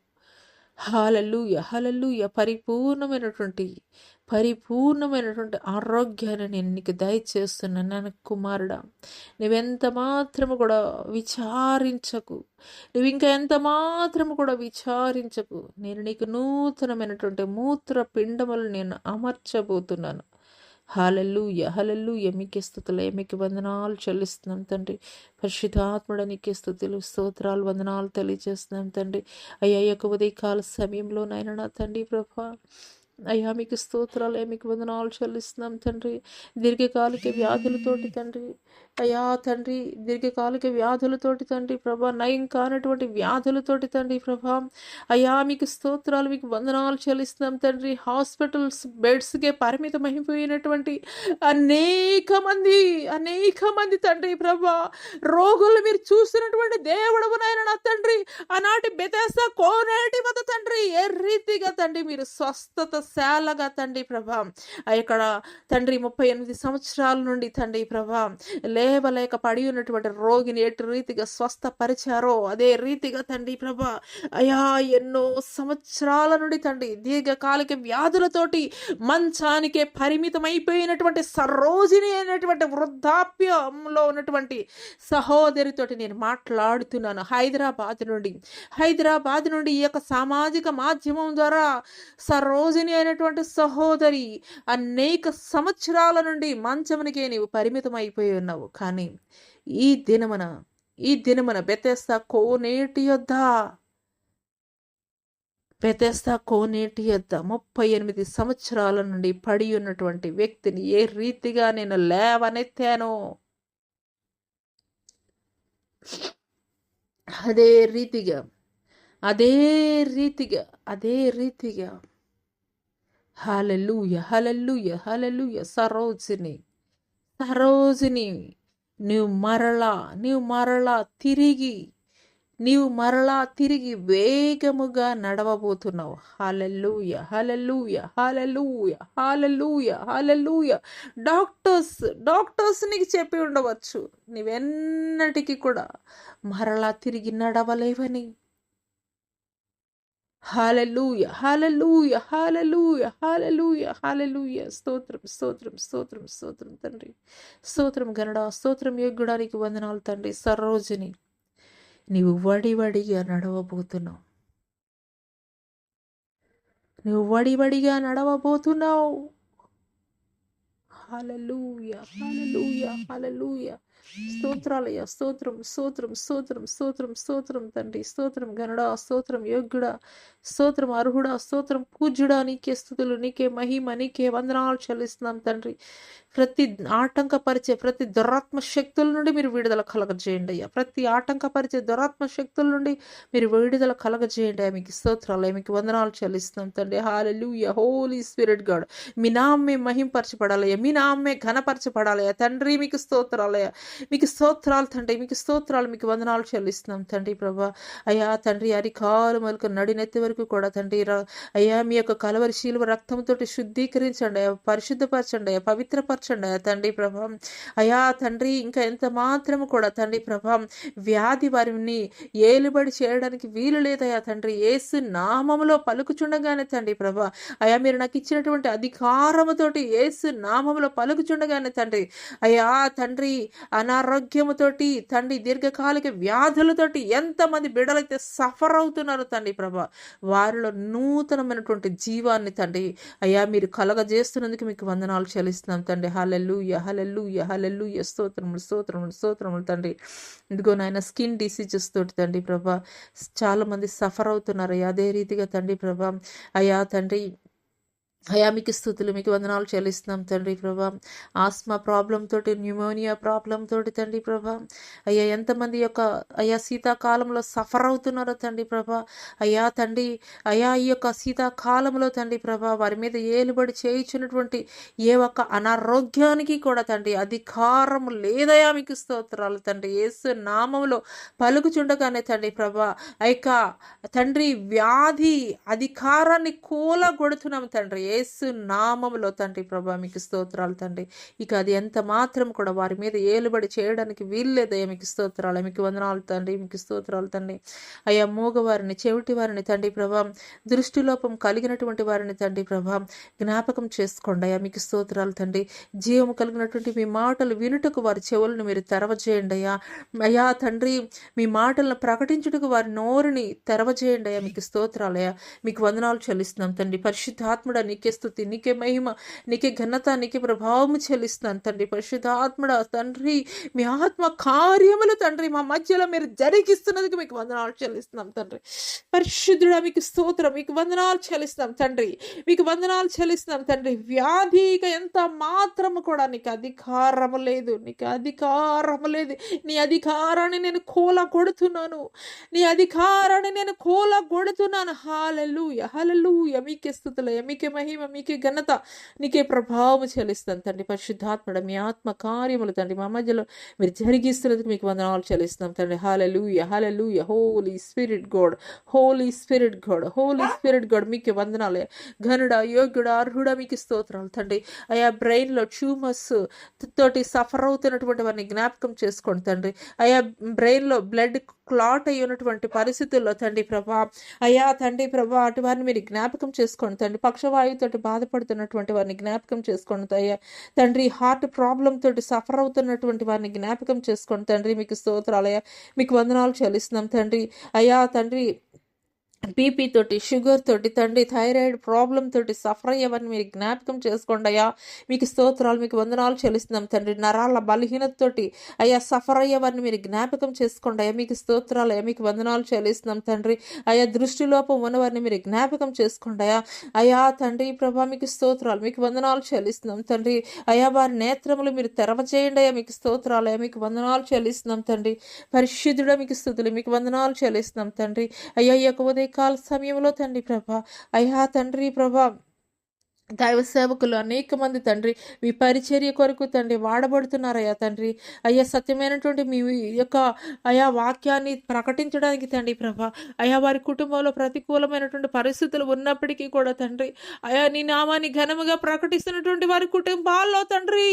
Speaker 1: హల్లెలూయా, హల్లెలూయా, పరిపూర్ణమైనటువంటి ఆరోగ్యాన్ని నేను నీకు దయచేస్తున్నాను. నా కుమారుడా నువ్వెంత మాత్రము కూడా విచారించకు, నేను నీకు నూతనమైనటువంటి మూత్ర పిండములు నేను అమర్చబోతున్నాను. హల్లెలూయా, హల్లెలూయా. మీకే స్తుతులే, మీకు వందనాలు చెల్లిస్తున్నాం తండ్రి. పరిశుద్ధాత్ముడ నీకే స్తుతులు, స్తోత్రాలు, వందనాలు తెలియజేస్తున్నాం తండ్రి. అయ్యా యొక్క ఉదయకాల సమయంలో నాయన నా తండ్రి ప్రభా అయ్యా మీకు స్తోత్రాలు, మీకు వందనాలు చెల్లిస్తున్నాం తండ్రి. దీర్ఘకాలిక వ్యాధులతోటి తండ్రి అయ్యా తండ్రి, దీర్ఘకాలిక వ్యాధులతోటి తండ్రి ప్రభా, నయం కానటువంటి వ్యాధులతోటి తండ్రి ప్రభా అయ్యా మీకు స్తోత్రాలు, మీకు వందనాలు చెల్లిస్తున్నాం తండ్రి. హాస్పిటల్స్ బెడ్స్కే పరిమితమైపోయినటువంటి అనేక మంది తండ్రి ప్రభా రోగులు మీరు చూసినటువంటి దేవుడవు నాయన నా తండ్రి. ఆనాటి బెతెస్దా కోనేటి వద్ద తండ్రి ఏ రీతిగా తండ్రి మీరు స్వస్థత శాలగా తండ్రి ప్రభా ఇక్కడ తండ్రి 38 సంవత్సరాల నుండి తండ్రి ప్రభా లేవలేక పడి ఉన్నటువంటి రోగిని ఎటు రీతిగా స్వస్థపరిచారో అదే రీతిగా తండ్రి ప్రభా అయా ఎన్నో సంవత్సరాల నుండి తండ్రి దీర్ఘకాలిక వ్యాధులతోటి మంచానికే పరిమితమైపోయినటువంటి సరోజిని అయినటువంటి వృద్ధాప్యంలో ఉన్నటువంటి సహోదరితోటి నేను మాట్లాడుతున్నాను. హైదరాబాద్ నుండి ఈ యొక్క సామాజిక మాధ్యమం ద్వారా సరోజిని అయినటువంటి సహోదరి అనేక సంవత్సరాల నుండి మంచమునికే నీవు పరిమితం అయిపోయి ఉన్నావు. కానీ ఈ దినమున బెతెస్దా కోనేటి యొద్ద 38 సంవత్సరాల నుండి పడి ఉన్నటువంటి వ్యక్తిని ఏ రీతిగా నేను లేవనెత్తానో అదే రీతిగా హల్లెలూయా, హల్లెలూయా, హల్లెలూయా. సరోజిని నీవు మరలా తిరిగి వేగముగా నడవబోతున్నావు. హల్లెలూయా, హల్లెలూయా, హల్లెలూయా, హల్లెలూయా, హల్లెలూయా. డాక్టర్స్ నీకు చెప్పి ఉండవచ్చు నీవెన్నటికీ కూడా మరలా తిరిగి నడవలేవని. హల్లెలూయా, హల్లెలూయా, హల్లెలూయా, హల్లెలూయా, హల్లెలూయా. స్తోత్రం తండ్రి, స్తోత్రం గనుడా, స్తోత్రం యోగ్యుడానికి వందనాలు తండ్రి. సరోజిని నీవు వడివడిగా నడవబోతున్నావు. నువ్వు వడివడిగా నడవబోతున్నావు. హల్లెలూయా, హల్లెలూయా, హల్లెలూయా. స్తోత్రాలయ్యా, స్తోత్రం, స్తోత్రం, స్తోత్రం, స్తోత్రం, స్తోత్రం తండ్రి, స్తోత్రం గనుడా, స్తోత్రం యోగ్యుడా, స్తోత్రం అర్హుడా, స్తోత్రం పూజ్యుడా, నీకే స్తుతులు, నీకే మహిమ, నీకే వందనాలు చెల్లిస్తున్నాం తండ్రి. ప్రతి ఆటంకపరిచే ప్రతి దురాత్మ శక్తుల నుండి మీరు విడుదల కలగజేయండి అయ్యా. ప్రతి ఆటంకపరిచే దురాత్మ శక్తుల నుండి మీరు విడుదల కలగజేయండి అయ్యా. మీకు స్తోత్రాలు, మీకు వందనాలు చెల్లిస్తున్నాం తండ్రి. హల్లెలూయా. హోలీ స్పిరిట్ గాడ్, మీ నామే మహింపరచబడాలయ్యా, మీ నామే ఘనపరచబడాలయ్యా తండ్రి. మీకు స్తోత్రాలయ్యా, మీకు స్తోత్రాలు తండ్రి, మీకు స్తోత్రాలు, మీకు వందనాలు చెల్లిస్తున్నాం తండ్రి. ప్రభా అయ్యా తండ్రి, అరికాలు మొదలుకు నడినెత్తి వరకు కూడా తండ్రి అయ్యా మీ యొక్క కలవరి శీలువ రక్తంతో శుద్ధీకరించండి అయ్యా, పరిశుద్ధపరచండి అయ్యా, పవిత్రపరచండి అయ్యా తండ్రి. ప్రభా అయ్యా తండ్రి, ఇంకా ఎంత మాత్రము కూడా తండ్రి ప్రభా వ్యాధి వారిని ఏలుబడి చేయడానికి వీలు లేదయ్యా తండ్రి. యేసు నామములో పలుకుచుండగానే తండ్రి ప్రభా అయ్యా మీరు నాకు ఇచ్చినటువంటి అధికారముతోటి యేసు నామములో పలుకుచుండగానే తండ్రి అయ్యా తండ్రి అనారోగ్యముతోటి తండ్రి దీర్ఘకాలిక వ్యాధులతోటి ఎంతమంది బిడ్డలైతే సఫర్ అవుతున్నారు తండ్రి ప్రభా, వారిలో నూతనమైనటువంటి జీవాన్ని తండ్రి అయ్యా మీరు కలగజేస్తున్నందుకు మీకు వందనాలు చెల్లిస్తున్నాం తండ్రి. హల్లెలూయా, హల్లెలూయా, హల్లెలూయా. స్తోత్రములు, స్తోత్రములు, స్తోత్రములు తండ్రి. ఇదిగో నాయన స్కిన్ డిసీజెస్ తోటి తండ్రి ప్రభా చాలా మంది సఫర్ అవుతున్నారు అయ్యా. అదే రీతిగా తండ్రి ప్రభా అయ్యా తండ్రి అయ్యా మీకు స్తుతులు, మీకు వందనాలు చెల్లిస్తున్నాం తండ్రి ప్రభా. ఆస్మా ప్రాబ్లం తోటి, న్యూమోనియా ప్రాబ్లం తోటి తండ్రి ప్రభా అయ్యా ఎంతమంది యొక్క అయ్యా శీతాకాలంలో సఫర్ అవుతున్నారో తండ్రి ప్రభా అయ్యా తండ్రి అయ్యా ఈ యొక్క శీతాకాలంలో తండ్రి ప్రభా వారి మీద ఏలుబడి చేయించినటువంటి ఏ ఒక్క అనారోగ్యానికి కూడా తండ్రి అధికారం లేదయా. మీకు స్తోత్రాలు తండ్రి. యేసు నామములో పలుకుచుండగానే తండ్రి ప్రభా అయ్యక తండ్రి వ్యాధి అధికారాన్ని కూలగొడుతున్నాం తండ్రి యేసు నామములో తండ్రి ప్రభా. మీకు స్తోత్రాలు తండ్రి. ఇక అది ఎంత మాత్రం కూడా వారి మీద ఏలుబడి చేయడానికి వీల్లేదయ్యా. మీకు స్తోత్రాలు, మీకు వందనాలు తండ్రి, మీకు స్తోత్రాలు తండ్రి. అయ్యా మూగవారిని, చెవిటి వారిని తండ్రి ప్రభా, దృష్టిలోపం కలిగినటువంటి వారిని తండ్రి ప్రభా జ్ఞాపకం చేసుకోండి అయ్యా. మీకు స్తోత్రాలు తండ్రి. జీవము కలిగినటువంటి మీ మాటలు వినుటకు వారి చెవులను మీరు తెరవజేయండి అయ్యా. అయ్యా తండ్రి మీ మాటలను ప్రకటించుటకు వారి నోరుని తెరవజేయండి అయ్యా. మీకు స్తోత్రాలయ్యా, మీకు వందనాలు చెల్లిస్తున్నాం తండ్రి. పరిశుద్ధాత్ముడ నీకే స్తుతి, నీకే మహిమ, నీకే ఘనత, నీకే ప్రభావం చెల్లిస్తున్నాను తండ్రి. పరిశుద్ధాత్ముడ తండ్రి మీ ఆత్మ కార్యములు తండ్రి మా మధ్యలో మీరు జరిగిస్తున్నందుకు మీకు వందనాలు చెల్లిస్తున్నాం తండ్రి. పరిశుద్ధుడా మీకు స్తోత్రం, మీకు వందనాలు చెల్లిస్తున్నాం తండ్రి, మీకు వందనాలు చెల్లిస్తున్నాం తండ్రి. వ్యాధి ఇక ఎంత మాత్రము కూడా నీకు అధికారము లేదు, నీకు అధికారము లేదు. నీ అధికారాన్ని నేను కూలగొడుతున్నాను, నీ అధికారాన్ని నేను కూలగొడుతున్నాను. హల్లెలూయా, హల్లెలూయా. మీకే స్తుతులయ్యా, మీకే మహిమ, మీకే ఘనత, నీకే ప్రభావం చెల్లిస్తాను తండ్రి. పరిశుద్ధాత్మడ మీ ఆత్మ కార్యములు తండ్రి మా మధ్యలో మీరు జరిగిస్తున్నందుకు మీకు వందనాలు చెల్లిస్తున్నాం తండ్రి. Hallelujah, hallelujah. Holy Spirit God, Holy Spirit God, Holy Spirit God మీకే వందనాలు. ఘనుడా, యోగ్యుడా, అర్హుడా మీకు స్తోత్రాలు తండ్రి. అయా బ్రెయిన్లో ట్యూమర్స్ తోటి సఫర్ అవుతున్నటువంటి వారిని జ్ఞాపకం చేసుకోండి తండ్రి. అయా బ్రెయిన్లో బ్లడ్ క్లాట్ అయి ఉన్నటువంటి పరిస్థితుల్లో తండ్రి ప్రభా అయ్యా తండ్రి ప్రభా అటు వారిని మీరు జ్ఞాపకం చేసుకోండి తండ్రి. పక్షవాయువుతో బాధపడుతున్నటువంటి వారిని జ్ఞాపకం చేసుకోండి అయ్యా తండ్రి. హార్ట్ ప్రాబ్లం తోటి సఫర్ అవుతున్నటువంటి వారిని జ్ఞాపకం చేసుకోండి తండ్రి. మీకు స్తోత్రాలయ్యా, మీకు వందనాలు చెల్లిస్తున్నాం తండ్రి. అయ్యా తండ్రి బీపీ తోటి, షుగర్ తోటి తండ్రి, థైరాయిడ్ ప్రాబ్లం తోటి సఫర్ అయ్యేవారిని మీరు జ్ఞాపకం చేసుకోండి అయ్యా. మీకు స్తోత్రాలు, మీకు వందనాలు చెల్లిస్తున్నాం తండ్రి. నరాల బలహీనతతోటి అయ్యా సఫర్ అయ్యేవారిని మీరు జ్ఞాపకం చేసుకోండి అయ్యా. మీకు స్తోత్రాలు అయ్యా, మీకు వందనాలు చెల్లిస్తున్నాం తండ్రి. అయ్యా దృష్టిలోపం ఉన్నవారిని మీరు జ్ఞాపకం చేసుకోండి అయ్యా. అయ్యా తండ్రి ప్రభా మీకు స్తోత్రాలు, మీకు వందనాలు చెల్లిస్తున్నాం తండ్రి. అయ్యా వారి నేత్రములు మీరు తెరవచేయండి అయ్యా. మీకు స్తోత్రాలు అయ్యా, మీకు వందనాలు చెల్లిస్తున్నాం తండ్రి. పరిశుద్ధుడా మీకు స్తుతులు, మీకు వందనాలు చెల్లిస్తున్నాం తండ్రి. అయ్యా ఈ యొక్క కాల సమయంలో తండ్రి ప్రభా అయ్యా తండ్రి ప్రభా దైవ సేవకులు అనేక మంది తండ్రి మీ పరిచర్య కొరకు తండ్రి వాడబడుతున్నారయ్యా తండ్రి. అయ్యా సత్యమైనటువంటి మీ యొక్క అయా వాక్యాన్ని ప్రకటించడానికి తండ్రి ప్రభా అయా వారి కుటుంబంలో ప్రతికూలమైనటువంటి పరిస్థితులు ఉన్నప్పటికీ కూడా తండ్రి అయా నీ నామాన్ని ఘనముగా ప్రకటిస్తున్నటువంటి వారి కుటుంబాల్లో తండ్రి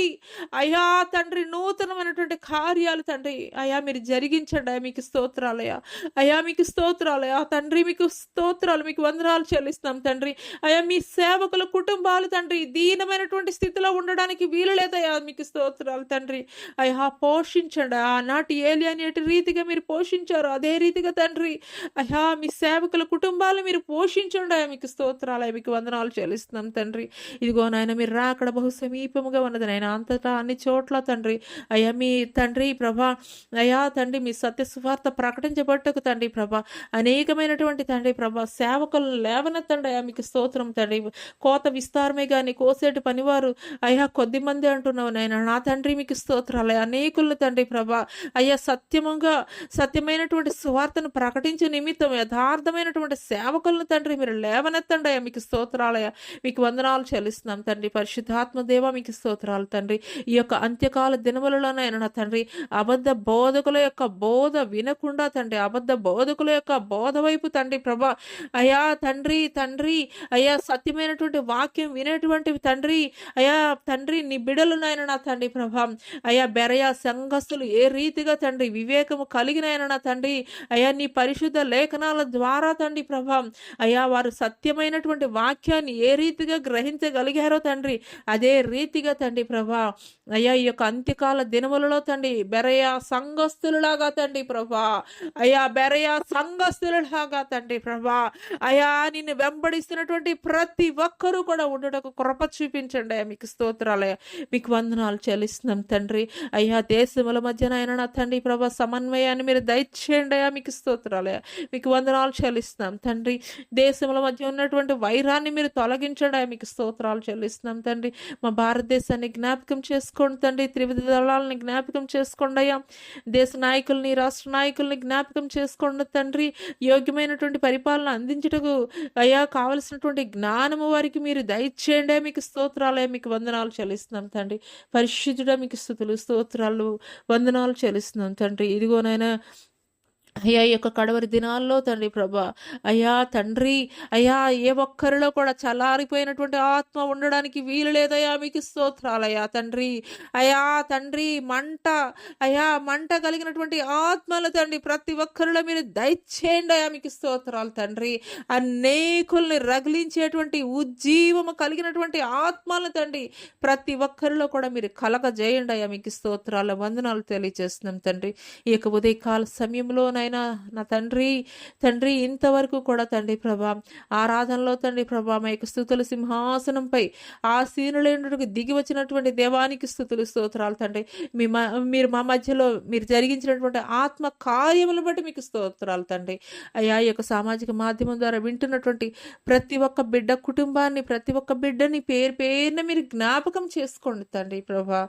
Speaker 1: అయా తండ్రి నూతనమైనటువంటి కార్యాలు తండ్రి అయా మీరు జరిగించండి అయ్యా. మీకు స్తోత్రాలయ్యా, అయా మీకు స్తోత్రాలయ్యా తండ్రి, మీకు స్తోత్రాలు, మీకు వందనాలు చెల్లిస్తాం తండ్రి. అయా మీ సేవకుల కుటుంబం కుటుంబాలు తండ్రి దీనమైనటువంటి స్థితిలో ఉండడానికి వీలు లేదయ్యా. మీకు స్తోత్రాలు తండ్రి. అయ్యా పోషించండి. ఆనాటి ఏలియాని ఎటు రీతిగా మీరు పోషించారు అదే రీతిగా తండ్రి అయ్యా మీ సేవకుల కుటుంబాలు మీరు పోషించండి అయ్యా. మీకు స్తోత్రాలు, మీకు వందనాలు చెల్లిస్తున్నాం తండ్రి. ఇదిగో నాయన మీరు రాకడ బహు సమీపముగా ఉన్నది నాయన, అంతటా అన్ని చోట్ల తండ్రి అయ్యా మీ తండ్రి ప్రభా అయ్యా తండ్రి మీ సత్య సువార్త ప్రకటించబట్టకు తండ్రి ప్రభా అనేకమైనటువంటి తండ్రి ప్రభా సేవకులను లేవనెత్తండి అయ్యా. మీకు స్తోత్రం తండ్రి. కోత విస్తారమే కానీ కోసేటి పనివారు అయ్యా కొద్ది మంది అంటున్నావు నాయన. నా తండ్రి మీకు స్తోత్రాలు. అనేకులను తండ్రి ప్రభా అయ్యా సత్యమైనటువంటి సువార్తను ప్రకటించే నిమిత్తం యథార్థమైనటువంటి సేవకులను తండ్రి మీరు లేవనెత్తండి అయ్యా. మీకు స్తోత్రాలయ్యా. మీకు వందనాలు చెల్లిస్తున్నాం తండ్రి. పరిశుద్ధాత్మ దేవ మీకు స్తోత్రాలు తండ్రి. ఈ యొక్క అంత్యకాల దినములలోనైనా నా తండ్రి అబద్ధ బోధకుల యొక్క బోధ వినకుండా తండ్రి అబద్ధ బోధకుల యొక్క బోధ వైపు తండ్రి ప్రభా అయ్యా తండ్రి అయ్యా సత్యమైనటువంటి వాక్యం వినేటువంటి తండ్రి అయ్యా తండ్రి నీ బిడలు నాయన నా తండ్రి ప్రభా అయ్యా బెరయా సంఘస్థులు ఏ రీతిగా తండ్రి వివేకము కలిగినైనా నా తండ్రి అయ్యా నీ పరిశుద్ధ లేఖనాల ద్వారా తండ్రి ప్రభా అయ్యా వారు సత్యమైనటువంటి వాక్యాన్ని ఏ రీతిగా గ్రహించగలిగారో తండ్రి అదే రీతిగా తండ్రి ప్రభా అయ్యా ఈ యొక్క అంత్యకాల దినములలో తండ్రి బెరయా సంఘస్థులలాగా తండ్రి ప్రభా అయ్యా బెరయా సంఘస్థులలాగా తండ్రి ప్రభా అయ్యా నిన్ను వెంబడిస్తున్నటువంటి ప్రతి ఒక్కరూ కూడా ఉండటకు కృప చూపించండి అయ్యా. మీకు స్తోత్రాలయ్యా. మీకు వందనాలు చెల్లిస్తున్నాం తండ్రి అయ్యా. దేశముల మధ్యన అయినా నా తండ్రి ప్రభా సమన్వయాన్ని మీరు దయచేయండి అయ్యా. మీకు స్తోత్రాలయ్యా. మీకు వందనాలు చెల్లిస్తున్నాం తండ్రి. దేశముల మధ్య ఉన్నటువంటి వైరాన్ని మీరు తొలగించండి అయ్యా. మీకు స్తోత్రాలు చెల్లిస్తున్నాం తండ్రి. మా భారతదేశాన్ని జ్ఞాపకం చేసుకోండి తండ్రి. త్రివిధ దళాలని జ్ఞాపకం చేసుకోండి అయ్యా. దేశ నాయకుల్ని రాష్ట్ర నాయకుల్ని జ్ఞాపకం చేసుకోండి తండ్రి. యోగ్యమైనటువంటి పరిపాలన అందించుటకు అయ్యా కావలసినటువంటి జ్ఞానము వారికి మీరు దయచేయండి. మీకు స్తోత్రాలే. మీకు వందనాలు చెల్లిస్తున్నాం తండ్రి. పరిశుద్ధుడా మీకు స్తుతులు స్తోత్రాలు వందనాలు చెల్లిస్తున్నాం తండ్రి. ఇదిగోనైనా అయ్యా ఈ యొక్క కడవరి దినాల్లో తండ్రి ప్రభా అయ్యా తండ్రి అయ్యా ఏ ఒక్కరిలో కూడా చల్లారిపోయినటువంటి ఆత్మ ఉండడానికి వీలు లేదయ్యా. మీకు స్తోత్రాలయ్యా తండ్రి అయ్యా తండ్రి మంట కలిగినటువంటి ఆత్మలు తండ్రి ప్రతి ఒక్కరిలో మీరు దయచేయండి అయ్యా. మీకు స్తోత్రాలు తండ్రి. అనేకుల్ని రగిలించేటువంటి ఉజ్జీవము కలిగినటువంటి ఆత్మలు తండ్రి ప్రతి ఒక్కరిలో కూడా మీరు కలగజేయండి అయ్యా. మీకు స్తోత్రాల వందనాలు తెలియజేస్తున్నాం తండ్రి. ఈ యొక్క ఉదయకాల సమయంలో నా తండ్రి ఇంతవరకు కూడా తండ్రి ప్రభా ఆరాధనలో తండ్రి ప్రభా మా యొక్క స్తుతుల సింహాసనంపై ఆసీనులైనటువంటి దిగి వచ్చినటువంటి దేవానికి స్తుతులు స్తోత్రాలు తండ్రి. మీరు మా మధ్యలో మీరు జరిగించినటువంటి ఆత్మ కార్యములను బట్టి మీకు స్తోత్రాలు తండ్రి. అయ్యా ఈ యొక్క సామాజిక మాధ్యమం ద్వారా వింటున్నటువంటి ప్రతి ఒక్క బిడ్డ కుటుంబాన్ని ప్రతి ఒక్క బిడ్డని పేరున మీరు జ్ఞాపకం చేసుకోండి తండ్రి ప్రభా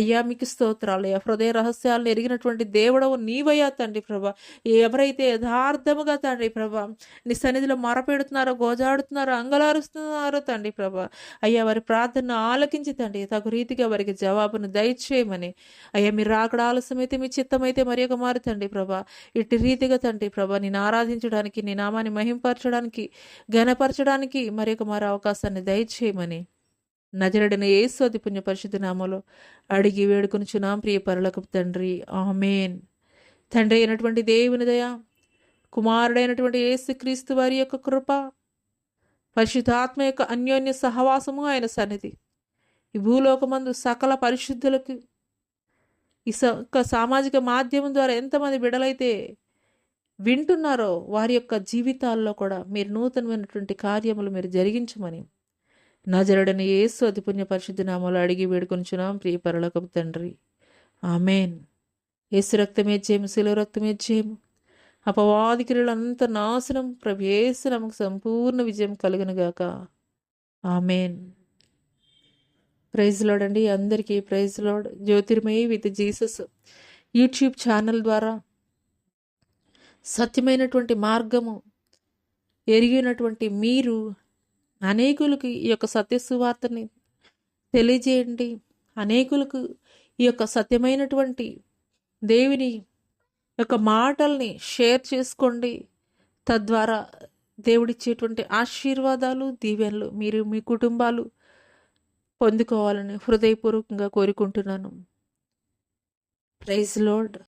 Speaker 1: అయ్యా. మీకు స్తోత్రాలు అయ్యా. హృదయ రహస్యాలను ఎరిగినటువంటి దేవుడవు నీవయ్యా తండ్రి ప్రభా. ఎవరైతే యథార్థముగా తండ్రి ప్రభా నీ సన్నిధిలో మొరపెడుతున్నారో గోజాడుతున్నారో అంగలారుస్తున్నారో తండ్రి ప్రభా అయ్యా వారి ప్రార్థన ఆలకించి తండ్రి తగు రీతిగా వారికి జవాబును దయచేయమని అయ్యా మీరు రాకడ ఆలస్యమైతే మీ చిత్తమైతే మరి ఒక మారు తండ్రి ప్రభా ఇటు రీతిగా తండ్రి ప్రభా నేను ఆరాధించడానికి నీ నామాన్ని మహింపరచడానికి ఘనపరచడానికి మరి ఒక మారు అవకాశాన్ని దయచేయమని నజరుడైన యేసు అతి పుణ్య పరిశుద్ధ నామములో అడిగి వేడుకొనుచున్నాం ప్రియ పరలోకపు తండ్రి. ఆమేన్. తండ్రి అయినటువంటి దేవుని దయ, కుమారుడైనటువంటి యేసుక్రీస్తు వారి యొక్క కృప, పరిశుద్ధాత్మ యొక్క అన్యోన్య సహవాసము ఆయన సన్నిధి ఈ భూలోకమందు సకల పరిశుద్ధులకు ఈ సామాజిక మాధ్యమం ద్వారా ఎంతమంది బిడలైతే వింటున్నారో వారి యొక్క జీవితాల్లో కూడా మీరు నూతనమైనటువంటి కార్యములు మీరు జరిగించమని నజరుడైన యేసు అతి పుణ్య పరిశుద్ధ నామములో అడిగి వేడుకొనుచున్నాం ప్రియ పరలోకపు తండ్రి. ఆమేన్. యేసు రక్తమే జయము, శిలువ రక్తమే జయము. అపవాది క్రియలంతా నాశనం. ప్రభు యేసు నామమున సంపూర్ణ విజయం కలుగును గాక. ఆమేన్. ప్రైజ్ లార్డ్ అండి. అందరికీ praise lord. Jyothirmayi with Jesus YouTube channel ద్వారా సత్యమైనటువంటి మార్గము ఎరిగినటువంటి మీరు అనేకులకు ఈ యొక్క సత్య సువార్తని తెలియజేయండి. అనేకులకు ఈ యొక్క సత్యమైనటువంటి దేవుని యొక్క మాటల్ని షేర్ చేసుకోండి. తద్వారా దేవుడిచ్చేటువంటి ఆశీర్వాదాలు దీవెనలు మీరు మీ కుటుంబాలు పొందుకోవాలని హృదయపూర్వకంగా కోరుకుంటున్నాను. Praise lord.